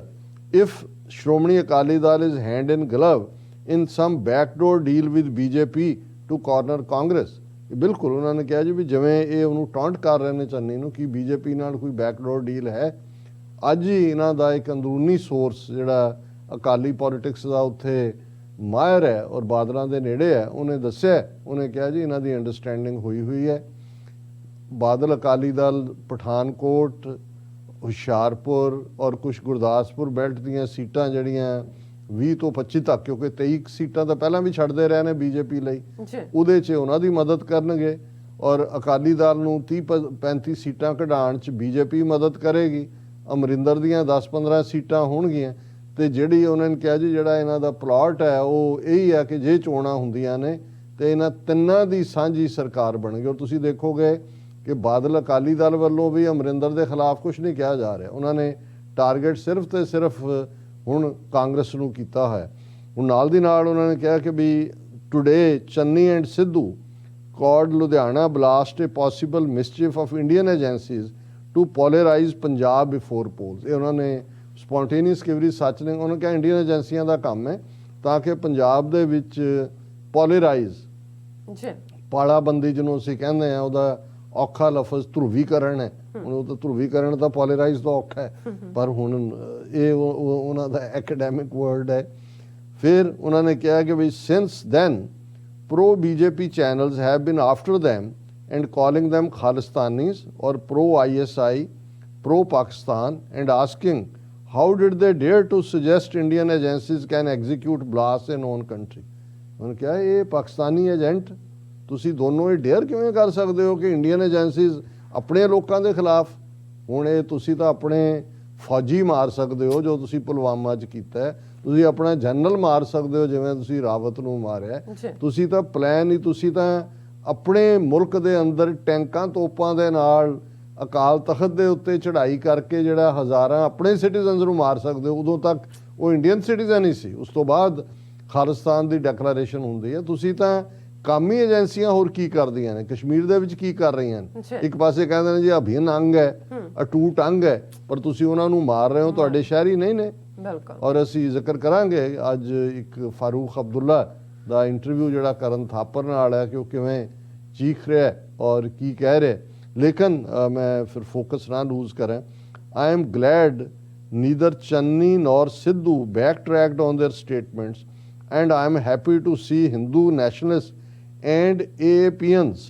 if Shromani Akali Dal is hand in glove in some backdoor deal with BJP to corner Congress। ਬਿਲਕੁਲ ਉਹਨਾਂ ਨੇ ਕਿਹਾ ਜੀ ਵੀ ਜਿਵੇਂ ਇਹ ਉਹਨੂੰ taunt ਕਰ ਰਹੇ ਨੇ ਚੰਨੀ ਨੂੰ ਕਿ ਬੀਜੇਪੀ ਨਾਲ ਕੋਈ ਬੈਕਡੋਰ ਡੀਲ ਹੈ। ਅੱਜ ਹੀ ਇਹਨਾਂ ਦਾ ਇੱਕ ਅੰਦਰੂਨੀ ਸੋਰਸ ਜਿਹੜਾ ਅਕਾਲੀ ਪੋਲਿਟਿਕਸ ਦਾ ਉੱਥੇ ਮਾਹਿਰ ਹੈ ਔਰ ਬਾਦਲਾਂ ਦੇ ਨੇੜੇ ਹੈ, ਉਹਨੇ ਦੱਸਿਆ, ਉਹਨੇ ਕਿਹਾ ਜੀ ਇਹਨਾਂ ਦੀ ਅੰਡਰਸਟੈਂਡਿੰਗ ਹੋਈ ਹੈ। ਬਾਦਲ ਅਕਾਲੀ ਦਲ ਪਠਾਨਕੋਟ, ਹੁਸ਼ਿਆਰਪੁਰ ਔਰ ਕੁਛ ਗੁਰਦਾਸਪੁਰ ਬੈਲਟ ਦੀਆਂ ਸੀਟਾਂ ਜਿਹੜੀਆਂ 20 ਤੋਂ 25 ਤੱਕ, ਕਿਉਂਕਿ 23 ਸੀਟਾਂ ਤਾਂ ਪਹਿਲਾਂ ਵੀ ਛੱਡਦੇ ਰਹੇ ਨੇ ਬੀਜੇਪੀ ਲਈ, ਉਹਦੇ 'ਚ ਉਹਨਾਂ ਦੀ ਮਦਦ ਕਰਨਗੇ ਔਰ ਅਕਾਲੀ ਦਲ ਨੂੰ 30-35 ਸੀਟਾਂ ਕਢਾਉਣ 'ਚ ਬੀਜੇਪੀ ਮਦਦ ਕਰੇਗੀ। ਅਮਰਿੰਦਰ ਦੀਆਂ 10-15 ਸੀਟਾਂ ਹੋਣਗੀਆਂ। ਤੇ ਜਿਹੜੀ ਉਹਨਾਂ ਨੇ ਕਿਹਾ ਜੀ ਜਿਹੜਾ ਇਹਨਾਂ ਦਾ ਪਲਾਟ ਹੈ ਉਹ ਇਹੀ ਹੈ ਕਿ ਜੇ ਚੋਣਾਂ ਹੁੰਦੀਆਂ ਨੇ ਤੇ ਇਹਨਾਂ ਤਿੰਨਾਂ ਦੀ ਸਾਂਝੀ ਸਰਕਾਰ ਬਣੇਗੀ। ਔਰ ਤੁਸੀਂ ਦੇਖੋਗੇ ਕਿ ਬਾਦਲ ਅਕਾਲੀ ਦਲ ਵੱਲੋਂ ਵੀ ਅਮਰਿੰਦਰ ਦੇ ਖਿਲਾਫ ਕੁਝ ਨਹੀਂ ਕਿਹਾ ਜਾ ਰਿਹਾ। ਉਹਨਾਂ ਨੇ ਟਾਰਗੇਟ ਸਿਰਫ ਤੇ ਸਿਰਫ ਹੁਣ ਕਾਂਗਰਸ ਨੂੰ ਕੀਤਾ ਹੋਇਆ। ਹੁਣ ਨਾਲ ਦੀ ਨਾਲ ਉਹਨਾਂ ਨੇ ਕਿਹਾ ਕਿ we today Channi and Sidhu called Ludhiana blast a possible mischief of Indian agencies to polarize Punjab before polls। ਇਹ ਉਹਨਾਂ ਨੇ ਸਪੌਂਟੇਨੀਅਸ ਕਈ ਵਾਰੀ ਸੱਚ ਨੇ, ਉਹਨਾਂ ਕਿਹਾ ਇੰਡੀਅਨ ਏਜੰਸੀਆਂ ਦਾ ਕੰਮ ਹੈ ਤਾਂ ਕਿ ਪੰਜਾਬ ਦੇ ਵਿੱਚ ਪੋਲਰਾਈਜ਼ ਪਾਲਾਬੰਦੀ ਜਿਹਨੂੰ ਅਸੀਂ ਕਹਿੰਦੇ ਆ, ਉਹਦਾ ਔਖਾ ਲਫ਼ਜ਼ ਧਰੂਵੀਕਰਨ ਹੈ। ਹੁਣ ਉਹ ਤਾਂ ਧਰੂਵੀਕਰਨ ਤਾਂ ਪੋਲਰਾਈਜ਼ ਦਾ ਔਖਾ ਹੈ, ਪਰ ਹੁਣ ਇਹ ਉਹਨਾਂ ਦਾ ਐਕੈਡੈਮਿਕ ਵਰਡ ਹੈ। ਫਿਰ ਉਹਨਾਂ ਨੇ ਕਿਹਾ ਕਿ we since then pro-BJP channels have been after them and calling them Khalistanis or pro-ISI, pro-Pakistan and asking how did they dare to suggest Indian agencies can execute blasts in own country। उन्होंने कहा ये Pakistani agent ਤੁਸੀਂ ਦੋਨੋਂ ਇਹ dare ਕਿਵੇਂ ਕਰ ਸਕਦੇ ਹੋ ਕਿ ਇੰਡੀਅਨ ਏਜੰਸੀਜ਼ ਆਪਣੇ ਲੋਕਾਂ ਦੇ ਖਿਲਾਫ। ਹੁਣ ਇਹ ਤੁਸੀਂ ਤਾਂ ਆਪਣੇ ਫੌਜੀ ਮਾਰ ਸਕਦੇ ਹੋ ਜੋ ਤੁਸੀਂ ਪੁਲਵਾਮਾ 'ਚ ਕੀਤਾ ਹੈ, ਤੁਸੀਂ ਆਪਣਾ ਜਨਰਲ ਮਾਰ ਸਕਦੇ ਹੋ ਜਿਵੇਂ ਤੁਸੀਂ ਰਾਵਤ ਨੂੰ ਮਾਰਿਆ। ਤੁਸੀਂ ਤਾਂ ਪਲਾਨ ਹੀ, ਤੁਸੀਂ ਤਾਂ ਆਪਣੇ ਮੁਲਕ ਦੇ ਅੰਦਰ ਟੈਂਕਾਂ ਤੋਪਾਂ ਦੇ ਨਾਲ ਅਕਾਲ ਤਖਤ ਦੇ ਉੱਤੇ ਚੜ੍ਹਾਈ ਕਰਕੇ ਜਿਹੜਾ ਹਜ਼ਾਰਾਂ ਆਪਣੇ ਸਿਟੀਜ਼ਨਸ ਨੂੰ ਮਾਰ ਸਕਦੇ ਹੋ। ਉਦੋਂ ਤੱਕ ਉਹ ਇੰਡੀਅਨ ਸਿਟੀਜ਼ਨ ਹੀ ਸੀ, ਉਸ ਤੋਂ ਬਾਅਦ ਖਾਲਿਸਤਾਨ ਦੀ ਡੈਕਲੇਰੇਸ਼ਨ ਹੁੰਦੀ ਹੈ। ਤੁਸੀਂ ਤਾਂ ਕਾਮੀ ਏਜੰਸੀਆਂ ਹੋਰ ਕੀ ਕਰਦੀਆਂ ਨੇ, ਕਸ਼ਮੀਰ ਦੇ ਵਿੱਚ ਕੀ ਕਰ ਰਹੀਆਂ ਨੇ? ਇੱਕ ਪਾਸੇ ਕਹਿੰਦੇ ਨੇ ਜੀ ਅਭਿੰਨ ਅੰਗ ਹੈ, ਅਟੂਟ ਅੰਗ ਹੈ, ਪਰ ਤੁਸੀਂ ਉਹਨਾਂ ਨੂੰ ਮਾਰ ਰਹੇ ਹੋ, ਤੁਹਾਡੇ ਸ਼ਹਿਰੀ ਨਹੀਂ ਨੇ। ਔਰ ਅਸੀਂ ਜ਼ਿਕਰ ਕਰਾਂਗੇ ਅੱਜ ਇੱਕ ਫਾਰੂਕ ਅਬਦੁੱਲਾ ਦਾ ਇੰਟਰਵਿਊ ਜਿਹੜਾ ਕਰਨ ਥਾਪਰ ਨਾਲ ਹੈ ਕਿ ਉਹ ਕਿਵੇਂ ਚੀਖ ਰਿਹਾ ਔਰ ਕੀ ਕਹਿ ਰਿਹਾ। ਲੇਕਿਨ ਮੈਂ ਫਿਰ ਫੋਕਸ ਨਾ ਲੂਜ਼ ਕਰਾਂ। I am glad neither Channi nor Sidhu backtracked on their statements and I am happy to see Hindu nationalists and AAPians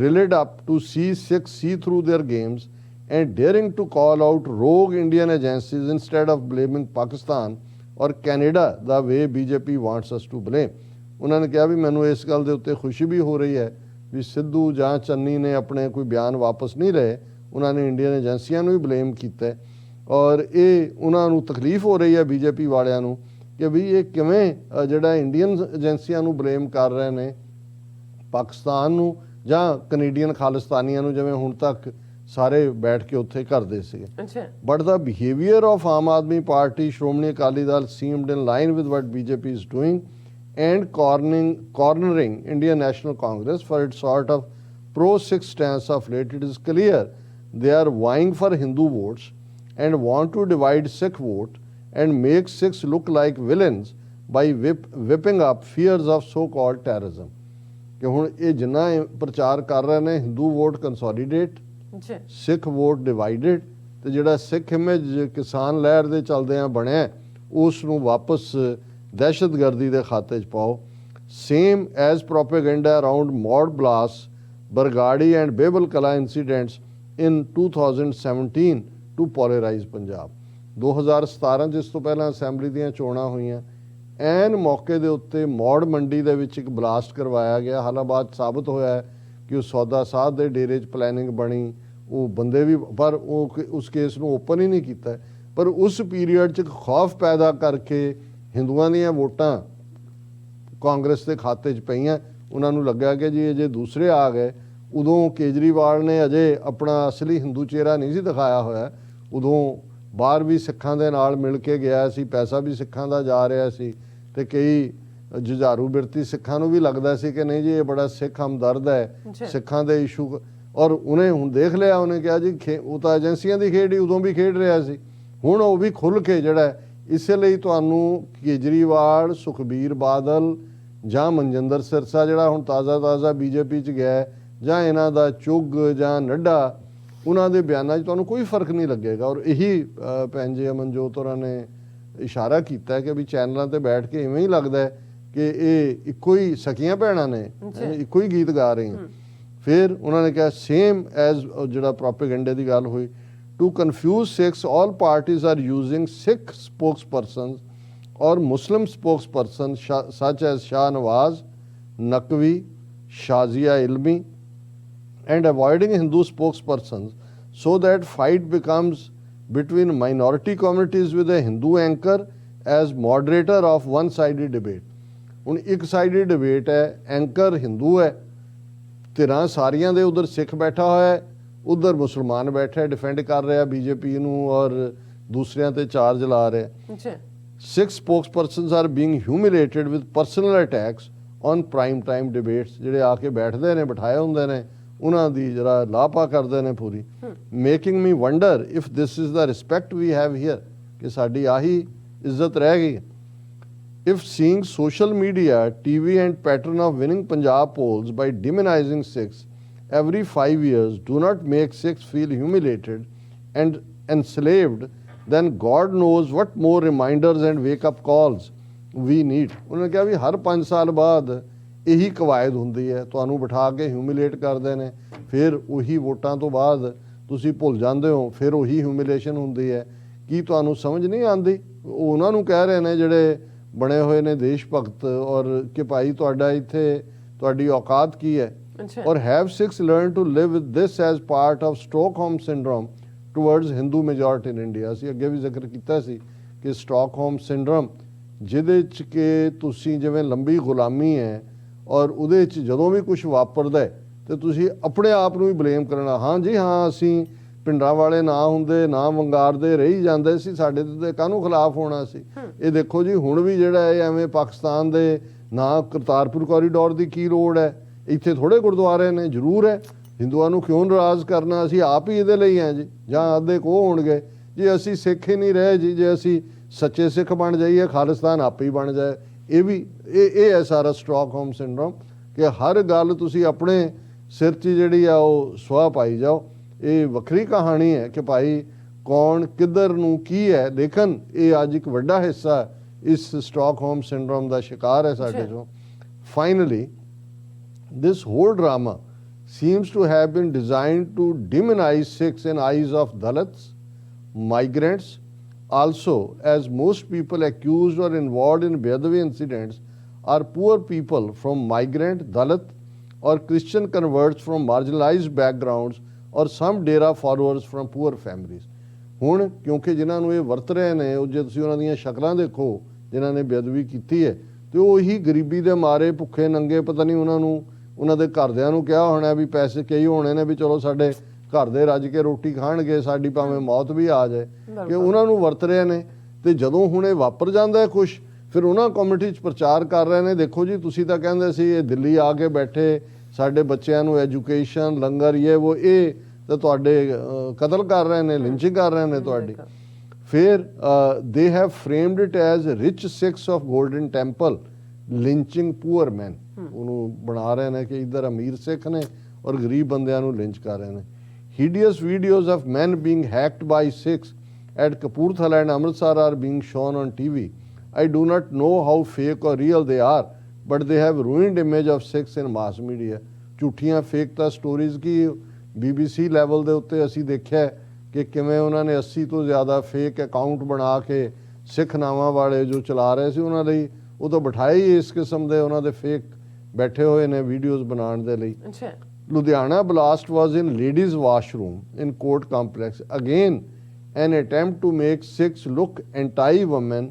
rallied up to see Sikhs see through their games and daring to call out rogue Indian agencies instead of blaming Pakistan or Canada the way BJP wants us to blame। ਉਹਨਾਂ ਨੇ ਕਿਹਾ ਵੀ ਮੈਨੂੰ ਇਸ ਗੱਲ ਦੇ ਉੱਤੇ ਖੁਸ਼ੀ ਵੀ ਹੋ ਰਹੀ ਹੈ ਵੀ ਸਿੱਧੂ ਜਾਂ ਚੰਨੀ ਨੇ ਆਪਣੇ ਕੋਈ ਬਿਆਨ ਵਾਪਸ ਨਹੀਂ ਲਏ, ਉਹਨਾਂ ਨੇ ਇੰਡੀਅਨ ਏਜੰਸੀਆਂ ਨੂੰ ਵੀ ਬਲੇਮ ਕੀਤਾ ਔਰ ਇਹ ਉਹਨਾਂ ਨੂੰ ਤਕਲੀਫ ਹੋ ਰਹੀ ਹੈ ਬੀਜੇਪੀ ਵਾਲਿਆਂ ਨੂੰ ਕਿ ਵੀ ਇਹ ਕਿਵੇਂ ਜਿਹੜਾ ਇੰਡੀਅਨ ਏਜੰਸੀਆਂ ਨੂੰ ਬਲੇਮ ਕਰ ਰਹੇ ਨੇ ਪਾਕਿਸਤਾਨ ਨੂੰ ਜਾਂ ਕੈਨੇਡੀਅਨ ਖਾਲਿਸਤਾਨੀਆਂ ਨੂੰ, ਜਿਵੇਂ ਹੁਣ ਤੱਕ ਸਾਰੇ ਬੈਠ ਕੇ ਉੱਥੇ ਕਰਦੇ ਸੀਗੇ। But the behaviour of Aam Aadmi party Shiromani Akali Dal seemed in line with what BJP is doing and cornering Indian National Congress for its sort of pro-Sikh stance of late. It is clear they are vying for Hindu votes and want to divide Sikh vote and make Sikhs look like villains by whipping up fears of so-called terrorism। ਕਿ ਹੁਣ ਇਹ ਜਿੰਨਾ ਪ੍ਰਚਾਰ ਕਰ ਰਹੇ ਨੇ Hindu vote consolidate, ਸਿੱਖ vote divided, ਤੇ ਜਿਹੜਾ ਸਿੱਖ ਇਮੇਜ ਕਿਸਾਨ ਲਹਿਰ ਦੇ ਚਲਦਿਆਂ ਬਣਿਆ ਉਸ ਨੂੰ ਵਾਪਸ ਦਹਿਸ਼ਤਗਰਦੀ ਦੇ ਖਾਤੇ 'ਚ ਪਾਓ। Same as propaganda around Maur blast, Bargari and Behbal Kalan incidents in 2017 to polarise Punjab. 2017 ਜਿਸ ਤੋਂ ਪਹਿਲਾਂ ਅਸੈਂਬਲੀ ਦੀਆਂ ਚੋਣਾਂ ਹੋਈਆਂ, ਐਨ ਮੌਕੇ ਦੇ ਉੱਤੇ ਮੌੜ ਮੰਡੀ ਦੇ ਵਿੱਚ ਇੱਕ ਬਲਾਸਟ ਕਰਵਾਇਆ ਗਿਆ। ਹਾਲਾਂਬਾਦ ਸਾਬਤ ਹੋਇਆ ਕਿ ਉਹ ਸੌਦਾ ਸਾਧ ਦੇ ਡੇਰੇ 'ਚ ਪਲੈਨਿੰਗ ਬਣੀ, ਉਹ ਬੰਦੇ ਵੀ, ਪਰ ਉਹ ਉਸ ਕੇਸ ਨੂੰ ਓਪਨ ਹੀ ਨਹੀਂ ਕੀਤਾ। ਪਰ ਉਸ ਪੀਰੀਅਡ 'ਚ ਖੌਫ ਪੈਦਾ ਕਰਕੇ ਹਿੰਦੂਆਂ ਦੀਆਂ ਵੋਟਾਂ ਕਾਂਗਰਸ ਦੇ ਖਾਤੇ 'ਚ ਪਈਆਂ। ਉਹਨਾਂ ਨੂੰ ਲੱਗਾ ਕਿ ਜੀ ਇਹ ਜੇ ਦੂਸਰੇ ਆ ਗਏ, ਉਦੋਂ ਕੇਜਰੀਵਾਲ ਨੇ ਅਜੇ ਆਪਣਾ ਅਸਲੀ ਹਿੰਦੂ ਚਿਹਰਾ ਨਹੀਂ ਸੀ ਦਿਖਾਇਆ ਹੋਇਆ, ਉਦੋਂ ਬਾਹਰ ਵੀ ਸਿੱਖਾਂ ਦੇ ਨਾਲ ਮਿਲ ਕੇ ਗਿਆ ਸੀ, ਪੈਸਾ ਵੀ ਸਿੱਖਾਂ ਦਾ ਜਾ ਰਿਹਾ ਸੀ, ਤੇ ਕਈ ਜੁਝਾਰੂ ਬਿਰਤੀ ਸਿੱਖਾਂ ਨੂੰ ਵੀ ਲੱਗਦਾ ਸੀ ਕਿ ਨਹੀਂ ਜੀ ਇਹ ਬੜਾ ਸਿੱਖ ਹਮਦਰਦ ਹੈ, ਸਿੱਖਾਂ ਦੇ ਇਸ਼ੂ। ਔਰ ਉਹਨੇ ਹੁਣ ਦੇਖ ਲਿਆ, ਉਹਨੇ ਕਿਹਾ ਜੀ ਉਹ ਤਾਂ ਏਜੰਸੀਆਂ ਦੀ ਖੇਡ ਹੀ ਉਦੋਂ ਵੀ ਖੇਡ ਰਿਹਾ ਸੀ, ਹੁਣ ਉਹ ਵੀ ਖੁੱਲ੍ਹ ਕੇ ਜਿਹੜਾ ਇਸੇ ਲਈ ਤੁਹਾਨੂੰ ਕੇਜਰੀਵਾਲ, ਸੁਖਬੀਰ ਬਾਦਲ ਜਾਂ ਮਨਜਿੰਦਰ ਸਿਰਸਾ ਜਿਹੜਾ ਹੁਣ ਤਾਜ਼ਾ ਬੀਜੇਪੀ 'ਚ ਗਿਆ, ਜਾਂ ਇਹਨਾਂ ਦਾ ਚੁੱਗ ਜਾਂ ਨੱਡਾ, ਉਹਨਾਂ ਦੇ ਬਿਆਨਾਂ 'ਚ ਤੁਹਾਨੂੰ ਕੋਈ ਫਰਕ ਨਹੀਂ ਲੱਗੇਗਾ। ਔਰ ਇਹੀ ਭੈਣ ਜੀ ਅਮਨਜੋਤ ਹੋਰਾਂ ਨੇ ਇਸ਼ਾਰਾ ਕੀਤਾ ਕਿ ਵੀ ਚੈਨਲਾਂ ਤੇ ਬੈਠ ਕੇ ਇਵੇਂ ਹੀ ਲੱਗਦਾ ਕਿ ਇਹ ਇੱਕੋ ਹੀ ਸਕੀਆਂ ਭੈਣਾਂ ਨੇ, ਇੱਕੋ ਹੀ ਗੀਤ ਗਾ ਰਹੀਆਂ। ਫਿਰ ਉਹਨਾਂ ਨੇ ਕਿਹਾ ਸੇਮ ਐਜ਼ ਜਿਹੜਾ ਪ੍ਰੋਪੇਗੈਂਡੇ ਦੀ ਗੱਲ ਹੋਈ, to confuse Sikhs all parties are using Sikh spokespersons or Muslim spokesperson such as Shah Nawaz, Naqvi, Shazia Ilmi and avoiding Hindu spokespersons so that fight becomes between minority communities with a Hindu anchor as moderator of one-sided debate. ਹੁਣ ਇੱਕ sided debate ਹੈ, anchor Hindu ਹੈ, ਧਿਰਾਂ ਸਾਰੀਆਂ ਦੇ ਉਧਰ ਸਿੱਖ ਬੈਠਾ ਹੋਇਆ ਹੈ, ਉਧਰ ਮੁਸਲਮਾਨ ਬੈਠਾ ਡਿਫੈਂਡ ਕਰ ਰਿਹਾ ਬੀਜੇਪੀ ਨੂੰ ਔਰ ਦੂਸਰਿਆਂ ਤੇ ਚਾਰਜ ਲਾ ਰਿਹਾ। Sikh spokespersons are being humiliated with personal attacks on prime time debates. ਜਿਹੜੇ ਆ ਕੇ ਬੈਠਦੇ ਨੇ, ਬਿਠਾਏ ਹੁੰਦੇ ਨੇ, ਉਹਨਾਂ ਦੀ ਜਿਹੜਾ ਲਾਪਾ ਕਰਦੇ ਨੇ ਪੂਰੀ। Making me wonder if this is the respect we have here, ਕਿ ਸਾਡੀ ਆਹੀ ਇੱਜ਼ਤ ਰਹਿ ਗਈ। If seeing social media, TV and pattern of winning Punjab polls by demonising Sikhs every 5 years do not make Sikhs feel humiliated and enslaved, then God knows what more reminders and wake-up calls we need. ਉਹਨਾਂ ਨੇ ਕਿਹਾ ਵੀ ਹਰ 5 ਸਾਲ ਬਾਅਦ ਇਹੀ ਕਵਾਇਦ ਹੁੰਦੀ ਹੈ, ਤੁਹਾਨੂੰ ਬਿਠਾ ਕੇ ਹਿਊਮਿਲੇਟ ਕਰਦੇ ਨੇ, ਫਿਰ ਉਹੀ ਵੋਟਾਂ ਤੋਂ ਬਾਅਦ ਤੁਸੀਂ ਭੁੱਲ ਜਾਂਦੇ ਹੋ, ਫਿਰ ਉਹੀ ਹਿਊਮਿਲੇਸ਼ਨ ਹੁੰਦੀ ਹੈ। ਕੀ ਤੁਹਾਨੂੰ ਸਮਝ ਨਹੀਂ ਆਉਂਦੀ? ਉਹਨਾਂ ਨੂੰ ਕਹਿ ਰਹੇ ਨੇ ਜਿਹੜੇ ਬਣੇ ਹੋਏ ਨੇ ਦੇਸ਼ ਭਗਤ, ਔਰ ਕਿ ਭਾਈ ਤੁਹਾਡਾ ਇੱਥੇ ਤੁਹਾਡੀ ਔਕਾਤ ਕੀ ਹੈ। ਔਰ have Sikhs learned to live with this as part of Stockholm syndrome towards Hindu majority in India? ਅਸੀਂ ਅੱਗੇ ਵੀ ਜ਼ਿਕਰ ਕੀਤਾ ਸੀ ਕਿ Stockholm syndrome, ਜਿਹਦੇ 'ਚ ਕਿ ਤੁਸੀਂ ਜਿਵੇਂ ਲੰਬੀ ਗੁਲਾਮੀ ਹੈ ਔਰ ਉਹਦੇ 'ਚ ਜਦੋਂ ਵੀ ਕੁਝ ਵਾਪਰਦਾ ਤੇ ਤੁਸੀਂ ਆਪਣੇ ਆਪ ਨੂੰ ਹੀ ਬਲੇਮ ਕਰਨਾ। ਹਾਂ ਜੀ ਹਾਂ, ਅਸੀਂ ਪਿੰਡਾਂ ਵਾਲੇ ਨਾ ਹੁੰਦੇ, ਨਾ ਵੰਗਾਰਦੇ ਰਹੀ ਜਾਂਦੇ ਸੀ, ਸਾਡੇ ਤੇ ਕਾਹਨੂੰ ਖਿਲਾਫ ਹੋਣਾ ਸੀ। ਇਹ ਦੇਖੋ ਜੀ ਹੁਣ ਵੀ ਜਿਹੜਾ ਹੈ ਐਵੇਂ ਪਾਕਿਸਤਾਨ ਦੇ ਨਾ ਕਰਤਾਰਪੁਰ ਕੋਰੀਡੋਰ ਦੀ ਕੀ ਲੋੜ ਹੈ, ਇੱਥੇ ਥੋੜ੍ਹੇ ਗੁਰਦੁਆਰੇ ਨੇ, ਜ਼ਰੂਰ ਹੈ। ਹਿੰਦੂਆਂ ਨੂੰ ਕਿਉਂ ਨਾਰਾਜ਼ ਕਰਨਾ? ਅਸੀਂ ਆਪ ਹੀ ਇਹਦੇ ਲਈ ਹਾਂ ਜੀ। ਜਾਂ ਅੱਧੇ ਕੋ ਹੋਣਗੇ ਜੀ ਅਸੀਂ ਸਿੱਖ ਹੀ ਨਹੀਂ ਰਹੇ ਜੀ, ਜੇ ਅਸੀਂ ਸੱਚੇ ਸਿੱਖ ਬਣ ਜਾਈਏ ਖਾਲਿਸਤਾਨ ਆਪੇ ਹੀ ਬਣ ਜਾਏ। ਇਹ ਵੀ ਇਹ ਹੈ ਸਾਰਾ ਸਟਾਕਹੋਮ ਸਿੰਡਰੋਮ, ਕਿ ਹਰ ਗੱਲ ਤੁਸੀਂ ਆਪਣੇ ਸਿਰ 'ਚ ਜਿਹੜੀ ਆ ਉਹ ਸੁਆਹ ਪਾਈ ਜਾਓ। ਇਹ ਵੱਖਰੀ ਕਹਾਣੀ ਹੈ ਕਿ ਭਾਈ ਕੌਣ ਕਿੱਧਰ ਨੂੰ ਕੀ ਹੈ, ਲੇਕਿਨ ਇਹ ਅੱਜ ਇੱਕ ਵੱਡਾ ਹਿੱਸਾ ਇਸ ਸਟਾਕਹੋਮ ਸਿੰਡਰੋਮ ਦਾ ਸ਼ਿਕਾਰ ਹੈ ਸਾਡੇ 'ਚੋਂ। Finally this whole drama seems to have been designed to demonize Sikhs in eyes of Dalits, migrants. Also, as most people accused or involved in Bedouin incidents are poor people from migrant, Dalit or Christian converts from marginalized backgrounds or some Dera followers from poor families. ਹੁਣ ਕਿਉਂਕਿ ਜਿਨ੍ਹਾਂ ਨੂੰ ਇਹ ਵਰਤ ਰਹੇ ਨੇ, ਉਹ ਜੇ ਤੁਸੀਂ ਉਹਨਾਂ ਦੀਆਂ ਸ਼ਕਲਾਂ ਦੇਖੋ ਜਿਨ੍ਹਾਂ ਨੇ ਬੇਅਦਬੀ ਕੀਤੀ ਹੈ, ਤੇ ਉਹ ਹੀ ਗਰੀਬੀ ਦੇ ਮਾਰੇ ਭੁੱਖੇ ਨੰਗੇ, ਪਤਾ ਨਹੀਂ ਉਹਨਾਂ ਨੂੰ ਉਹਨਾਂ ਦੇ ਘਰਦਿਆਂ ਨੂੰ ਕਿਹਾ ਹੋਣਾ ਵੀ ਪੈਸੇ ਕਈ ਹੋਣੇ ਨੇ ਵੀ ਚਲੋ ਸਾਡੇ ਘਰ ਦੇ ਰੱਜ ਕੇ ਰੋਟੀ ਖਾਣਗੇ, ਸਾਡੀ ਭਾਵੇਂ ਮੌਤ ਵੀ ਆ ਜਾਏ, ਕਿ ਉਹਨਾਂ ਨੂੰ ਵਰਤ ਰਹੇ ਨੇ। ਤੇ ਜਦੋਂ ਹੁਣ ਇਹ ਵਾਪਰ ਜਾਂਦਾ ਕੁਛ, ਫਿਰ ਉਹਨਾਂ ਕਮਿਊਨਿਟੀ 'ਚ ਪ੍ਰਚਾਰ ਕਰ ਰਹੇ ਨੇ, ਦੇਖੋ ਜੀ ਤੁਸੀਂ ਤਾਂ ਕਹਿੰਦੇ ਸੀ ਇਹ ਦਿੱਲੀ ਆ ਕੇ ਬੈਠੇ ਸਾਡੇ ਬੱਚਿਆਂ ਨੂੰ ਐਜੂਕੇਸ਼ਨ, ਲੰਗਰ, ਇਹ ਤਾਂ ਤੁਹਾਡੇ ਕਤਲ ਕਰ ਰਹੇ ਨੇ, ਲਿੰਚਿੰਗ ਕਰ ਰਹੇ ਨੇ ਤੁਹਾਡੀ। ਫਿਰ they have framed it as rich Sikhs of Golden Temple lynching poor man. ਉਹਨੂੰ ਬਣਾ ਰਹੇ ਨੇ ਕਿ ਇੱਧਰ ਅਮੀਰ ਸਿੱਖ ਨੇ ਔਰ ਗਰੀਬ ਬੰਦਿਆਂ ਨੂੰ ਲਿੰਚ ਕਰ ਰਹੇ ਨੇ। hideous videos of men being hacked by Sikhs at Kapurthala and Amritsar are being shown on TV. I do not know how fake or real they are, but they have ruined image of Sikhs in mass media. ਝੂਠੀਆਂ fake ਤਾਂ stories ਕੀ BBC level ਦੇ ਉੱਤੇ ਅਸੀਂ ਦੇਖਿਆ ਕਿ ਕਿਵੇਂ ਉਹਨਾਂ ਨੇ 80 ਤੋਂ ਜ਼ਿਆਦਾ ਫੇਕ ਅਕਾਊਂਟ ਬਣਾ ਕੇ ਸਿੱਖ ਨਾਵਾਂ ਵਾਲੇ ਜੋ ਚਲਾ ਰਹੇ ਸੀ ਉਹਨਾਂ ਲਈ ਉਹ ਤਾਂ ਬਿਠਾਏ ਹੀ ਇਸ ਕਿਸਮ ਦੇ ਉਹਨਾਂ ਦੇ ਫੇਕ ਬੈਠੇ ਹੋਏ ਨੇ ਵੀਡੀਓਜ਼ ਬਣਾਉਣ ਦੇ ਲਈ। Ludhiana blast was in ladies washroom in court complex, again an attempt to make Sikhs look anti-women,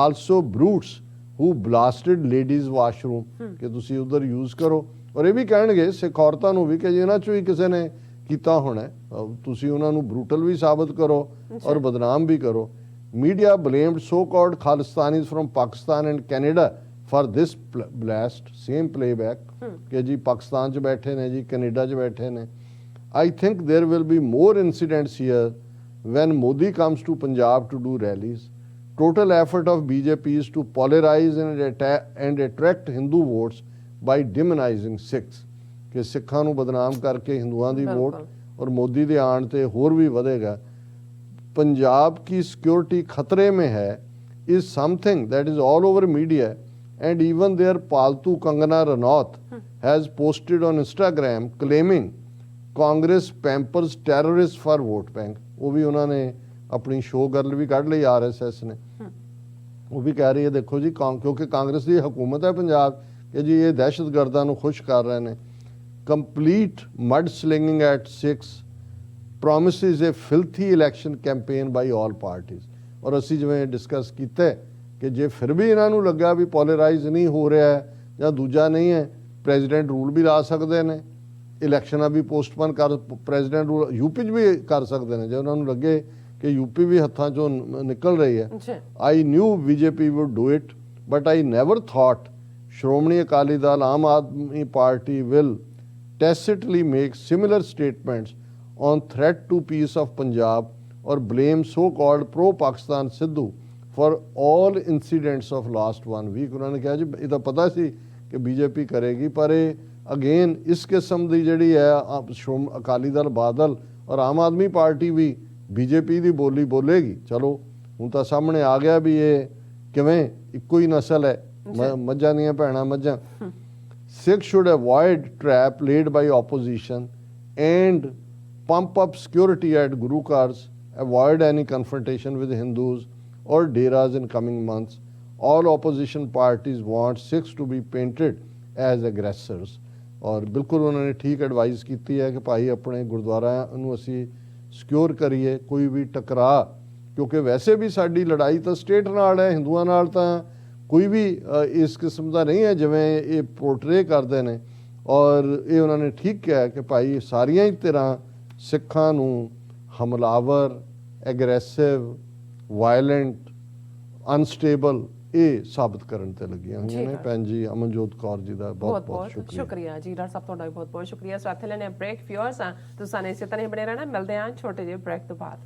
also brutes who blasted ladies washroom ਕਿ ਤੁਸੀਂ ਉਧਰ ਯੂਜ਼ ਕਰੋ। ਔਰ ਇਹ ਵੀ ਕਹਿਣਗੇ ਸਿੱਖ ਔਰਤਾਂ ਨੂੰ ਵੀ ਕਿ ਜੇ ਇਹਨਾਂ 'ਚੋਂ ਹੀ ਕਿਸੇ ਨੇ ਕੀਤਾ ਹੋਣਾ, ਤੁਸੀਂ ਉਹਨਾਂ ਨੂੰ ਬਰੂਟਲ ਵੀ ਸਾਬਤ ਕਰੋ ਔਰ ਬਦਨਾਮ ਵੀ ਕਰੋ। Media blamed so-called Khalistanis from Pakistan and Canada for this blast, same playback, कि जी पाकिस्तान च बैठे ने जी, कनेडा च बैठे ने। I think there will be more incidents here when Modi comes to Punjab to do rallies, total effort of BJP is to polarize and attract Hindu votes by demonizing Sikhs, ਕਿ ਸਿੱਖਾਂ ਨੂੰ ਬਦਨਾਮ ਕਰਕੇ ਹਿੰਦੂਆਂ ਦੀ vote ਔਰ ਮੋਦੀ ਦੇ ਆਉਣ ਤੇ ਹੋਰ ਵੀ ਵਧੇਗਾ। पंजाब की सिक्योरिटी खतरे में है is something that is all over media, and even their पालतू Kangana Ranaut has posted on Instagram claiming Congress pampers terrorists for vote bank। वो भी उन्होंने अपनी शो गर्ल भी कढ़ ली RSS ने, वो भी कह रही है देखो जी क्योंकि कांग्रेस की हुकूमत है पंजाब कि जी ये दहशतगर्दां नूं खुश कर रहे हैं। Complete mud slinging at six promises a filthy election campaign by all parties। और ਅਸੀਂ ਜਿਵੇਂ ਡਿਸਕਸ ਕੀਤਾ ਕਿ ਜੇ ਫਿਰ ਵੀ ਇਹਨਾਂ ਨੂੰ ਲੱਗਾ ਵੀ ਪੋਲਰਾਈਜ਼ ਨਹੀਂ ਹੋ ਰਿਹਾ ਹੈ ਜਾਂ ਦੂਜਾ ਨਹੀਂ ਹੈ, ਪ੍ਰੈਜ਼ੀਡੈਂਟ ਰੂਲ ਵੀ ਲਾ ਸਕਦੇ ਨੇ, ਇਲੈਕਸ਼ਨਾਂ ਵੀ ਪੋਸਟਪੋਨ ਕਰ, ਪ੍ਰੈਜ਼ੀਡੈਂਟ ਰੂਲ ਯੂਪੀ 'ਚ ਵੀ ਕਰ ਸਕਦੇ ਨੇ ਜੇ ਉਹਨਾਂ ਨੂੰ ਲੱਗੇ ਕਿ ਯੂਪੀ ਵੀ ਹੱਥਾਂ 'ਚੋਂ ਨਿਕਲ ਰਹੀ ਹੈ। I knew BJP would do it, but I never thought Shiromani Akali Dal Aam Aadmi Party will tacitly make similar statements on threat to peace of Punjab or blame so-called pro-Pakistan Sidhu for all incidents of last 1 week। उन्होंने कहा जी ये तो पता सी कि BJP करेगी, पर again इस किस्म की जिहड़ी है अकाली दल बादल और आम आदमी पार्टी भी BJP की बोली बोलेगी। चलो हुण तां सामने आ गया भी ये किवें इक्को ही नस्ल है, मझां दीयां भैणां मझां। Sikhs should avoid trap laid by opposition and pump up security at Guru Cars, avoid any confrontation with Hindus or Deras in coming months। All opposition parties want Sikhs to be painted as aggressors। और बिल्कुल उन्होंने ठीक advice की है कि भाई अपने गुरुद्वारा ਨੂੰ ਅਸੀਂ ਸਿਕਿਉਰ ਕਰੀਏ, ਕੋਈ ਵੀ ਟਕਰਾ, ਕਿਉਂਕਿ ਵੈਸੇ ਵੀ ਸਾਡੀ ਲੜਾਈ ਤਾਂ ਸਟੇਟ ਨਾਲ ਹੈ, ਹਿੰਦੂਆਂ ਨਾਲ ਤਾਂ ਕੋਈ ਵੀ ਇਸ ਕਿਸਮ ਦਾ ਨਹੀਂ ਹੈ ਜਿਵੇਂ ਇਹ ਪੋਰਟਰੇ ਕਰਦੇ ਨੇ। ਔਰ ਇਹ ਉਹਨਾਂ ਨੇ ਠੀਕ ਕਿਹਾ ਕਿ ਭਾਈ ਸਾਰੀਆਂ ਹੀ ਤਰ੍ਹਾਂ ਸਿੱਖਾਂ ਨੂੰ ਹਮਲਾਵਰ, ਐਗਰੈਸਿਵ, ਵਾਇਲੈਂਟ, ਅਨਸਟੇਬਲ ਇਹ ਸਾਬਤ ਕਰਨ ਤੇ ਲੱਗੀਆਂ ਹੋਈਆਂ ਨੇ। ਭੈਣ ਜੀ ਅਮਨਜੋਤ ਕੌਰ ਜੀ ਦਾ ਬਹੁਤ ਬਹੁਤ ਸ਼ੁਕਰੀਆ ਜੀ। ਡਾਕਟਰ ਸਾਹਿਬ ਤੁਹਾਡਾ ਵੀ ਬਹੁਤ ਬਹੁਤ ਸ਼ੁਕਰੀਆ। ਸਾਥ ਲੈਣੇ ਬ੍ਰੇਕ ਫਿਊਅਰਸ ਤੁਸੀਂ ਇਸੇ ਤਰ੍ਹਾਂ ਹੀ ਬਣੇ ਰਹਿਣਾ, ਮਿਲਦੇ ਹਾਂ ਛੋਟੇ ਜਿਹੇ ਬ੍ਰੇਕ ਤੋਂ ਬਾਅਦ।